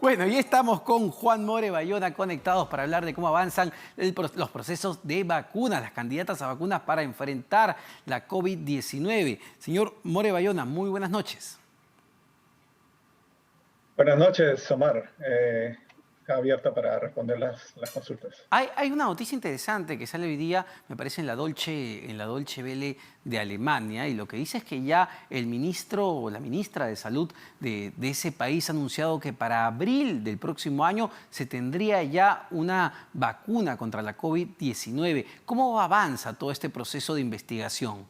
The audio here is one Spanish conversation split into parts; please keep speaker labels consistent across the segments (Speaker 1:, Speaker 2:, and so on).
Speaker 1: Bueno, y estamos con Juan More Bayona conectados para hablar de cómo avanzan los procesos de vacunas, las candidatas a vacunas para enfrentar la COVID-19. Señor More Bayona, muy buenas noches.
Speaker 2: Buenas noches, Omar. Abierta para responder las consultas.
Speaker 1: Hay una noticia interesante que sale hoy día, me parece, en la Deutsche Welle de Alemania, y lo que dice es que ya el ministro o la ministra de Salud de ese país ha anunciado que para abril del próximo año se tendría ya una vacuna contra la COVID-19. ¿Cómo avanza todo este proceso de investigación?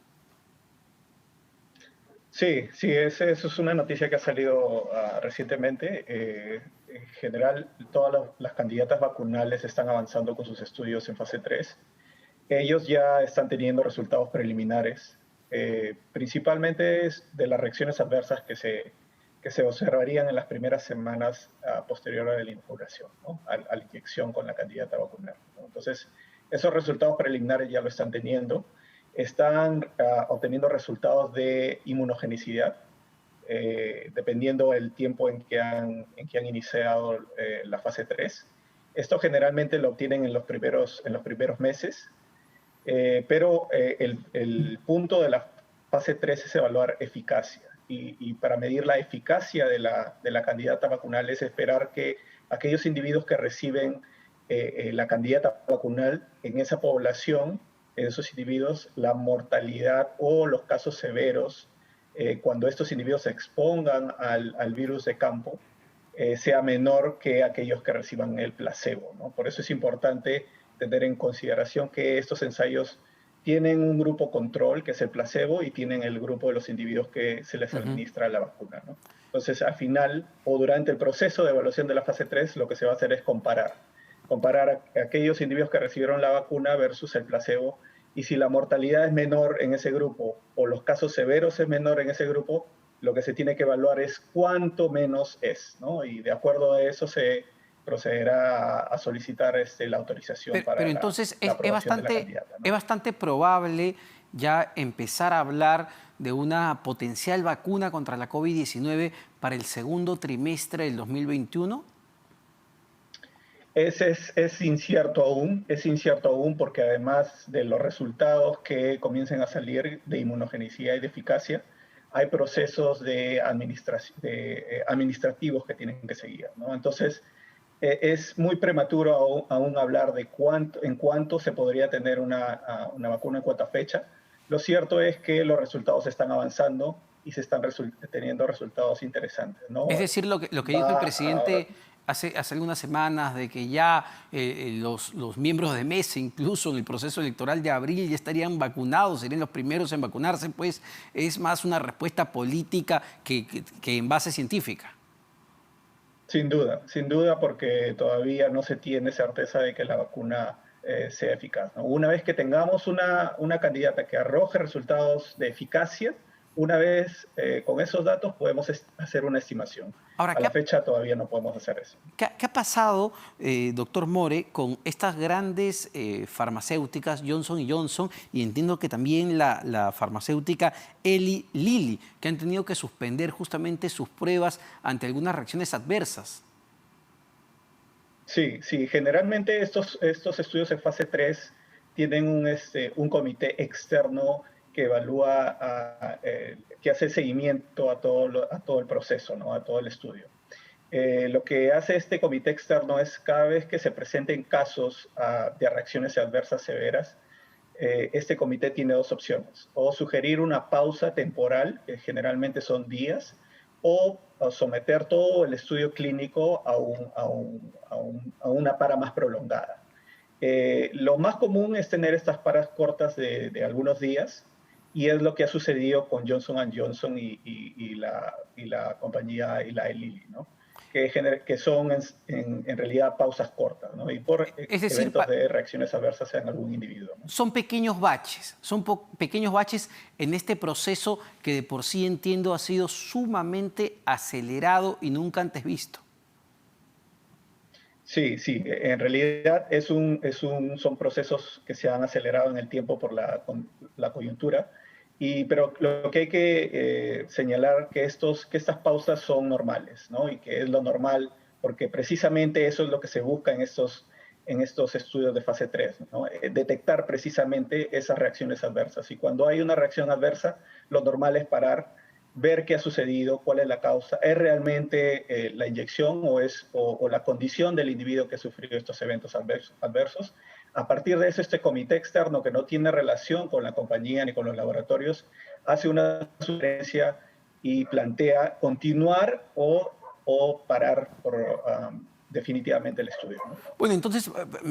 Speaker 2: Sí, eso es una noticia que ha salido recientemente. En general, todas las candidatas vacunales están avanzando con sus estudios en fase 3. Ellos ya están teniendo resultados preliminares, principalmente de las reacciones adversas que se observarían en las primeras semanas posterior a la inauguración, ¿no? A la inyección con la candidata vacunal, ¿no? Entonces, esos resultados preliminares ya lo están teniendo. Están obteniendo resultados de inmunogenicidad, dependiendo del tiempo en que han iniciado la fase 3. Esto generalmente lo obtienen en los primeros meses, pero el punto de la fase 3 es evaluar eficacia. Y para medir la eficacia de la candidata vacunal es esperar que aquellos individuos que reciben la candidata vacunal en esa población, en esos individuos, la mortalidad o los casos severos, cuando estos individuos se expongan al virus de campo, sea menor que aquellos que reciban el placebo, ¿no? Por eso es importante tener en consideración que estos ensayos tienen un grupo control, que es el placebo, y tienen el grupo de los individuos que se les administra la vacuna, ¿no? Entonces, al final o durante el proceso de evaluación de la fase 3, lo que se va a hacer es comparar a aquellos individuos que recibieron la vacuna versus el placebo, y si la mortalidad es menor en ese grupo o los casos severos es menor en ese grupo, lo que se tiene que evaluar es cuánto menos es, ¿no? Y de acuerdo a eso se procederá a solicitar la autorización
Speaker 1: Pero
Speaker 2: para
Speaker 1: entonces
Speaker 2: la aprobación de la candidata,
Speaker 1: es
Speaker 2: ¿no?
Speaker 1: bastante probable ya empezar a hablar de una potencial vacuna contra la COVID-19 para el segundo trimestre del 2021.
Speaker 2: Es incierto aún porque además de los resultados que comiencen a salir de inmunogenicidad y de eficacia, hay procesos administrativos que tienen que seguir, ¿no? Entonces, es muy prematuro aún hablar de en cuánto se podría tener una vacuna en cuánta fecha. Lo cierto es que los resultados están avanzando y se están teniendo resultados interesantes,
Speaker 1: Es
Speaker 2: ¿no?
Speaker 1: decir, lo que dijo el presidente hace algunas semanas, de que ya los miembros de mesa, incluso en el proceso electoral de abril, ya estarían vacunados, serían los primeros en vacunarse, pues es más una respuesta política que en base científica.
Speaker 2: Sin duda, porque todavía no se tiene certeza de que la vacuna sea eficaz, ¿no? Una vez que tengamos una candidata que arroje resultados de eficacia, una vez con esos datos podemos hacer una estimación.
Speaker 1: Ahora,
Speaker 2: A la fecha todavía no podemos hacer eso.
Speaker 1: ¿Qué ha pasado, doctor More, con estas grandes farmacéuticas, Johnson Johnson, y entiendo que también la farmacéutica Eli Lilly, que han tenido que suspender justamente sus pruebas ante algunas reacciones adversas?
Speaker 2: Sí, generalmente estos estudios en fase 3 tienen un comité externo que evalúa, que hace seguimiento a todo el proceso, ¿no? A todo el estudio. Lo que hace este comité externo es, cada vez que se presenten casos de reacciones adversas severas, este comité tiene dos opciones: o sugerir una pausa temporal, que generalmente son días, o someter todo el estudio clínico a una para más prolongada. Lo más común es tener estas paras cortas de algunos días, y es lo que ha sucedido con Johnson Johnson y la compañía Eli Lilly, ¿no? Que son en realidad pausas cortas, ¿no? Y por
Speaker 1: Es decir,
Speaker 2: eventos de reacciones adversas en algún individuo, ¿no?
Speaker 1: son pequeños baches en este proceso que de por sí, entiendo, ha sido sumamente acelerado y nunca antes visto.
Speaker 2: Sí, en realidad son procesos que se han acelerado en el tiempo por la coyuntura, pero lo que hay que señalar que estas pausas son normales, ¿no? Y que es lo normal porque precisamente eso es lo que se busca en estos estudios de fase 3, ¿no? Detectar precisamente esas reacciones adversas. Y cuando hay una reacción adversa, lo normal es parar, ver qué ha sucedido, cuál es la causa, ¿es realmente la inyección o la condición del individuo que sufrió estos eventos adversos? A partir de eso, este comité externo que no tiene relación con la compañía ni con los laboratorios, hace una sugerencia y plantea continuar o parar definitivamente el estudio, ¿no?
Speaker 1: Bueno, entonces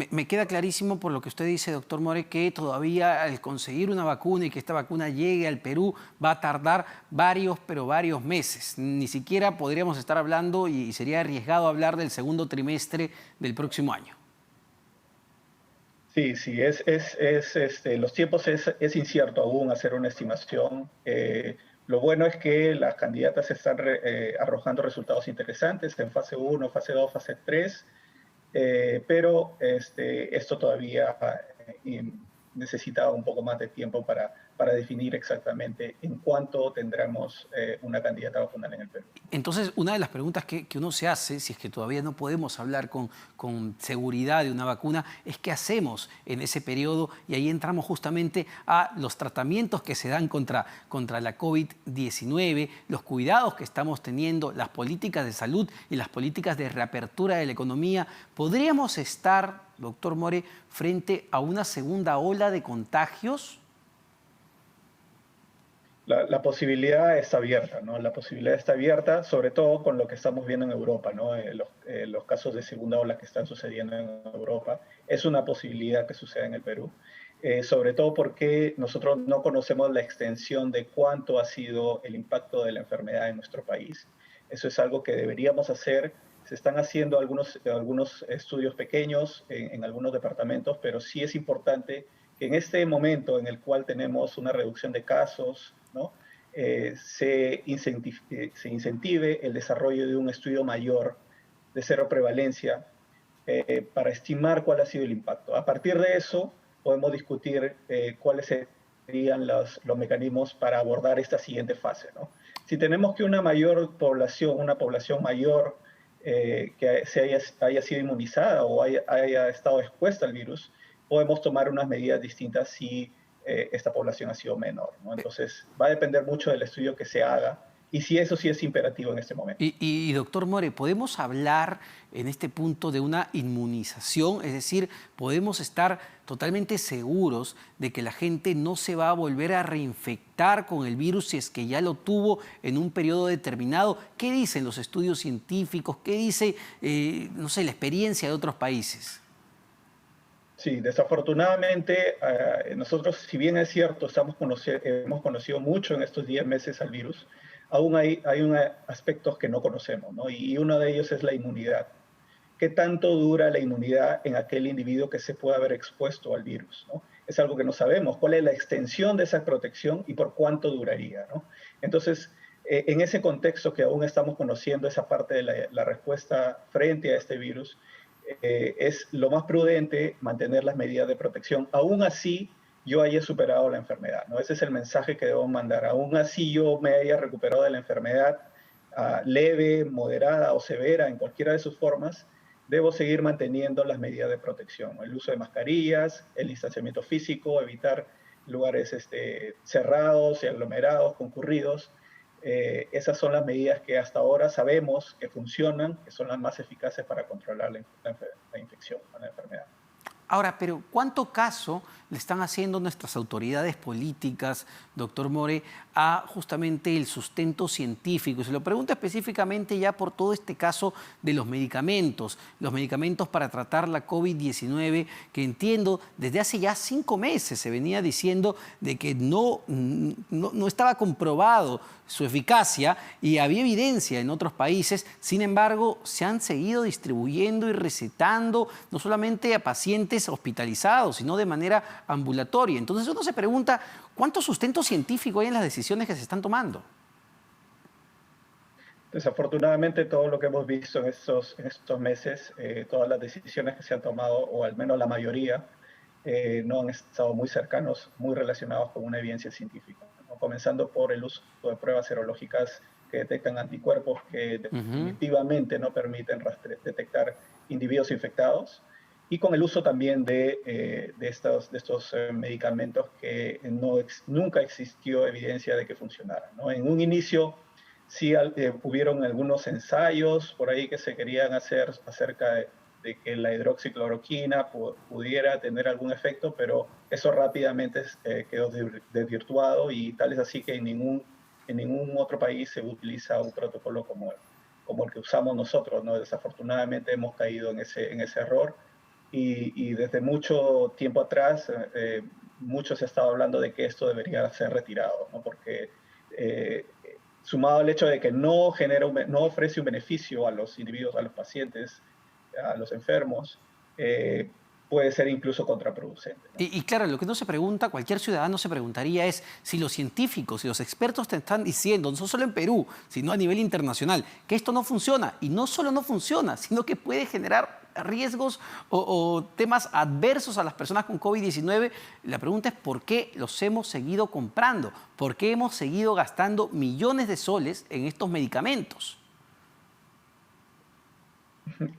Speaker 1: me queda clarísimo por lo que usted dice, doctor More, que todavía al conseguir una vacuna y que esta vacuna llegue al Perú va a tardar pero varios meses. Ni siquiera podríamos estar hablando y sería arriesgado hablar del segundo trimestre del próximo año.
Speaker 2: Sí, sí, los tiempos es incierto aún hacer una estimación. Lo bueno es que las candidatas están arrojando resultados interesantes en fase 1, fase 2, fase 3, pero esto todavía necesita un poco más de tiempo para definir exactamente en cuánto tendremos una candidata vacunal en el Perú.
Speaker 1: Entonces, una de las preguntas que uno se hace, si es que todavía no podemos hablar con seguridad de una vacuna, es qué hacemos en ese periodo, y ahí entramos justamente a los tratamientos que se dan contra la COVID-19, los cuidados que estamos teniendo, las políticas de salud y las políticas de reapertura de la economía. ¿Podríamos estar, doctor More, frente a una segunda ola de contagios?
Speaker 2: La posibilidad está abierta, ¿no? La posibilidad está abierta, sobre todo con lo que estamos viendo en Europa, ¿no? Los casos de segunda ola que están sucediendo en Europa. Es una posibilidad que suceda en el Perú, sobre todo porque nosotros no conocemos la extensión de cuánto ha sido el impacto de la enfermedad en nuestro país. Eso es algo que deberíamos hacer. Se están haciendo algunos estudios pequeños en algunos departamentos, pero sí es importante que en este momento en el cual tenemos una reducción de casos, ¿no? Se incentive el desarrollo de un estudio mayor de cero prevalencia para estimar cuál ha sido el impacto. A partir de eso podemos discutir cuáles serían los mecanismos para abordar esta siguiente fase, ¿no? Si tenemos que una población mayor que haya sido inmunizada o haya estado expuesta al virus, podemos tomar unas medidas distintas si esta población ha sido menor, ¿no? Entonces, va a depender mucho del estudio que se haga y si eso sí es imperativo en este momento.
Speaker 1: Doctor More, ¿podemos hablar en este punto de una inmunización? Es decir, ¿podemos estar totalmente seguros de que la gente no se va a volver a reinfectar con el virus si es que ya lo tuvo en un periodo determinado? ¿Qué dicen los estudios científicos? ¿Qué dice, no sé, la experiencia de otros países?
Speaker 2: Sí, desafortunadamente, nosotros, si bien es cierto, hemos conocido mucho en estos 10 meses al virus, aún hay aspectos que no conocemos, ¿no? Y uno de ellos es la inmunidad. ¿Qué tanto dura la inmunidad en aquel individuo que se puede haber expuesto al virus, ¿no? Es algo que no sabemos. ¿Cuál es la extensión de esa protección y por cuánto duraría, ¿no? Entonces, en ese contexto que aún estamos conociendo esa parte de la respuesta frente a este virus, es lo más prudente mantener las medidas de protección. Aún así, yo haya superado la enfermedad, ¿no? Ese es el mensaje que debo mandar. Aún así, yo me haya recuperado de la enfermedad leve, moderada o severa, en cualquiera de sus formas, debo seguir manteniendo las medidas de protección, ¿no? El uso de mascarillas, el distanciamiento físico, evitar lugares cerrados y aglomerados, concurridos. Esas son las medidas que hasta ahora sabemos que funcionan, que son las más eficaces para controlar la infección, la enfermedad.
Speaker 1: Ahora, pero ¿cuánto caso le están haciendo nuestras autoridades políticas, doctor More, a justamente el sustento científico? Y se lo pregunto específicamente ya por todo este caso de los medicamentos para tratar la COVID-19, que entiendo desde hace ya 5 meses se venía diciendo de que no estaba comprobado su eficacia y había evidencia en otros países. Sin embargo, se han seguido distribuyendo y recetando no solamente a pacientes hospitalizados, sino de manera ambulatoria. Entonces uno se pregunta, ¿cuánto sustento científico hay en las decisiones que se están tomando?
Speaker 2: Desafortunadamente, todo lo que hemos visto en estos meses, todas las decisiones que se han tomado, o al menos la mayoría, no han estado muy cercanos, muy relacionados con una evidencia científica, ¿no? Comenzando por el uso de pruebas serológicas que detectan anticuerpos que
Speaker 1: Ujú.
Speaker 2: definitivamente no permiten detectar individuos infectados, y con el uso también de estos medicamentos que nunca existió evidencia de que funcionaran, ¿no? En un inicio sí hubieron algunos ensayos por ahí que se querían hacer acerca de que la hidroxicloroquina pudiera tener algún efecto, pero eso rápidamente quedó desvirtuado, y tal es así que en ningún otro país se utiliza un protocolo como el que usamos nosotros, ¿no? Desafortunadamente hemos caído en ese error, y desde mucho tiempo atrás mucho se ha estado hablando de que esto debería ser retirado, ¿no? Porque eh, sumado al hecho de que no ofrece un beneficio a los individuos, a los pacientes, a los enfermos, eh, puede ser incluso contraproducente, ¿no?
Speaker 1: Y claro, lo que no se pregunta, cualquier ciudadano se preguntaría es si los científicos y los expertos te están diciendo, no solo en Perú, sino a nivel internacional, que esto no funciona. Y no solo no funciona, sino que puede generar riesgos o temas adversos a las personas con COVID-19. La pregunta es por qué los hemos seguido comprando, por qué hemos seguido gastando millones de soles en estos medicamentos.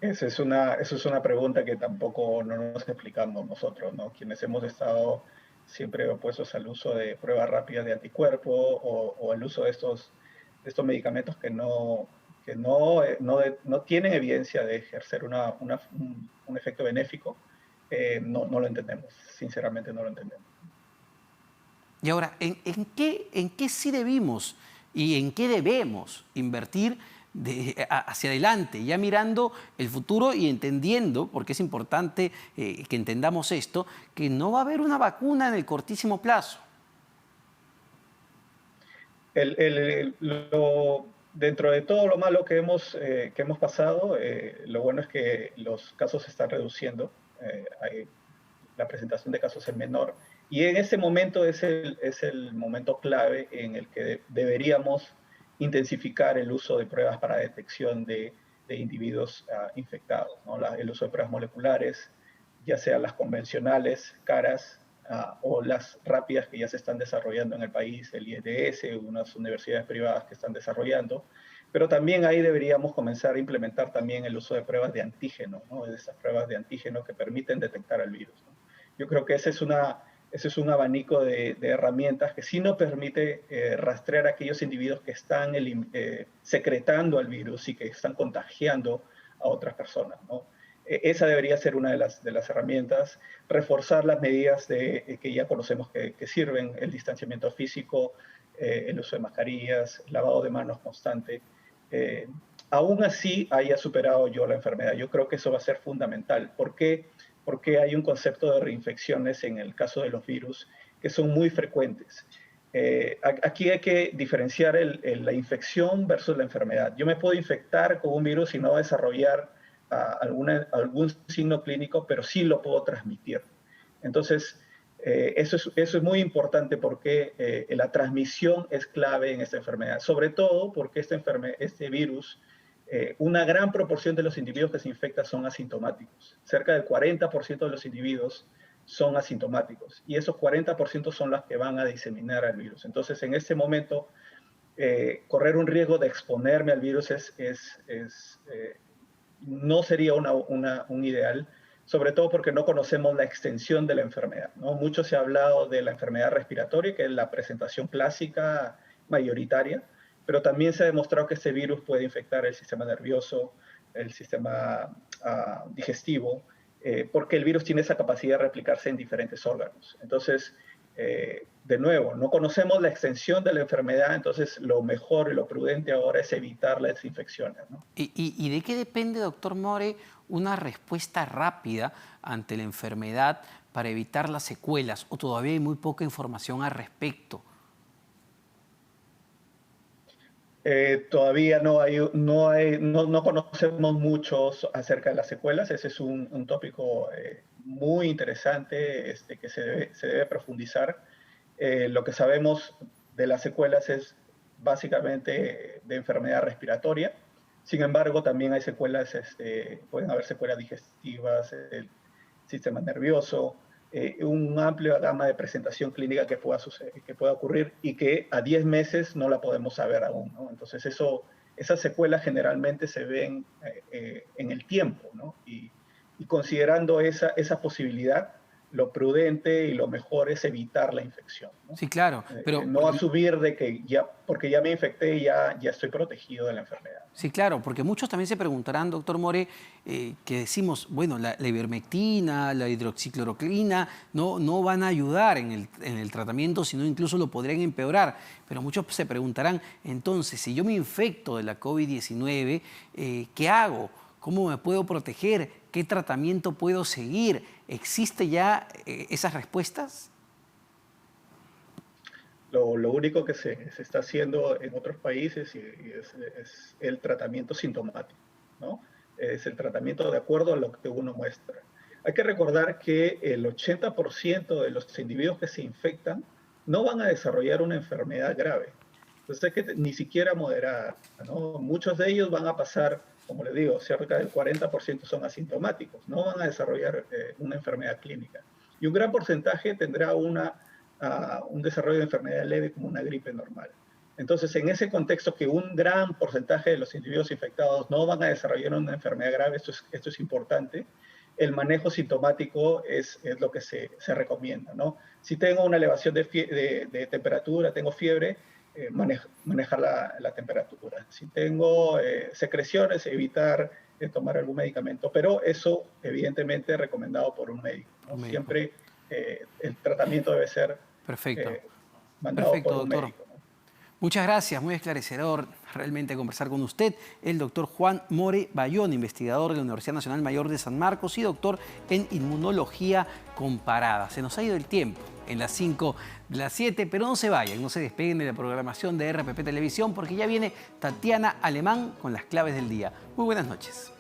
Speaker 2: Esa es una pregunta que tampoco no nos explicamos nosotros, ¿no? Quienes hemos estado siempre opuestos al uso de pruebas rápidas de anticuerpo, o el uso de estos medicamentos que no tienen evidencia de ejercer un efecto benéfico. No lo entendemos, sinceramente no lo entendemos.
Speaker 1: Y ahora, en qué sí debimos y en qué debemos invertir hacia adelante, ya mirando el futuro y entendiendo, porque es importante que entendamos esto, que no va a haber una vacuna en el cortísimo plazo?
Speaker 2: Dentro de todo lo malo que hemos pasado, lo bueno es que los casos se están reduciendo. La presentación de casos es menor, y en ese momento es el momento clave en el que deberíamos intensificar el uso de pruebas para detección de individuos infectados, ¿no? El uso de pruebas moleculares, ya sean las convencionales, caras, o las rápidas que ya se están desarrollando en el país, el IEDS, unas universidades privadas que están desarrollando, pero también ahí deberíamos comenzar a implementar también el uso de pruebas de antígeno, ¿no? De esas pruebas de antígeno que permiten detectar el virus, ¿no? Yo creo que ese es un abanico de herramientas que sí nos permite rastrear a aquellos individuos que están secretando el virus y que están contagiando a otras personas, ¿no? Esa debería ser una de las herramientas. Reforzar las medidas que ya conocemos que sirven: el distanciamiento físico, el uso de mascarillas, el lavado de manos constante. Eh, Aún así haya superado yo la enfermedad, yo creo que eso va a ser fundamental. ¿Por qué? Porque hay un concepto de reinfecciones en el caso de los virus que son muy frecuentes. Aquí hay que diferenciar la infección versus la enfermedad. Yo me puedo infectar con un virus y no desarrollar algún signo clínico, pero sí lo puedo transmitir. Entonces, eso es muy importante, porque la transmisión es clave en esta enfermedad, sobre todo porque este virus, una gran proporción de los individuos que se infectan son asintomáticos. Cerca del 40% de los individuos son asintomáticos, y esos 40% son los que van a diseminar al virus. Entonces, en este momento, correr un riesgo de exponerme al virus no sería un ideal, sobre todo porque no conocemos la extensión de la enfermedad, ¿no? Mucho se ha hablado de la enfermedad respiratoria, que es la presentación clásica mayoritaria, pero también se ha demostrado que este virus puede infectar el sistema nervioso, el sistema digestivo, porque el virus tiene esa capacidad de replicarse en diferentes órganos. Entonces, de nuevo, no conocemos la extensión de la enfermedad, entonces lo mejor y lo prudente ahora es evitar las infecciones, ¿no?
Speaker 1: ¿Y de qué depende, doctor More, una respuesta rápida ante la enfermedad para evitar las secuelas? ¿O todavía hay muy poca información al respecto?
Speaker 2: Todavía no conocemos mucho acerca de las secuelas. Ese es un tópico muy interesante, que se debe profundizar. Lo que sabemos de las secuelas es básicamente de enfermedad respiratoria. Sin embargo, también hay secuelas, pueden haber secuelas digestivas, el sistema nervioso. una amplia gama de presentación clínica que pueda suceder, que pueda ocurrir y que a 10 meses no la podemos saber aún, ¿no? Entonces esas secuelas generalmente se ven en el tiempo, ¿no? Y considerando esa posibilidad, lo prudente y lo mejor es evitar la infección, ¿no?
Speaker 1: Sí, claro, pero
Speaker 2: No asumir de que ya, porque ya me infecté, ya estoy protegido de la enfermedad.
Speaker 1: sí, claro, porque muchos también se preguntarán, doctor More, que decimos, bueno, la ivermectina, la hidroxicloroquina no van a ayudar en el tratamiento, sino incluso lo podrían empeorar. Pero muchos se preguntarán, entonces, si yo me infecto de la COVID-19, ¿qué hago? ¿Cómo me puedo proteger? ¿Qué tratamiento puedo seguir? ¿Existe ya esas respuestas?
Speaker 2: Lo único que se está haciendo en otros países es el tratamiento sintomático, ¿no? Es el tratamiento de acuerdo a lo que uno muestra. Hay que recordar que el 80% de los individuos que se infectan no van a desarrollar una enfermedad grave. Entonces, es que ni siquiera moderada, ¿no? Muchos de ellos van a pasar, como les digo, cerca del 40% son asintomáticos, no van a desarrollar una enfermedad clínica. Y un gran porcentaje tendrá un desarrollo de enfermedad leve como una gripe normal. Entonces, en ese contexto que un gran porcentaje de los individuos infectados no van a desarrollar una enfermedad grave, esto es importante, el manejo sintomático es lo que se recomienda, ¿no? Si tengo una elevación de temperatura, tengo fiebre, manejar la temperatura. Si tengo secreciones, evitar tomar algún medicamento, pero eso evidentemente recomendado por un médico, ¿no? Siempre el tratamiento debe ser
Speaker 1: Perfecto.
Speaker 2: mandado
Speaker 1: Perfecto,
Speaker 2: por un
Speaker 1: doctor.
Speaker 2: médico, ¿no?
Speaker 1: Muchas gracias, muy esclarecedor realmente conversar con usted, el doctor Juan More Bayón, investigador de la Universidad Nacional Mayor de San Marcos y doctor en inmunología comparada. Se nos ha ido el tiempo en las 5 de las 7, pero no se vayan, no se despeguen de la programación de RPP Televisión porque ya viene Tatiana Alemán con las claves del día. Muy buenas noches.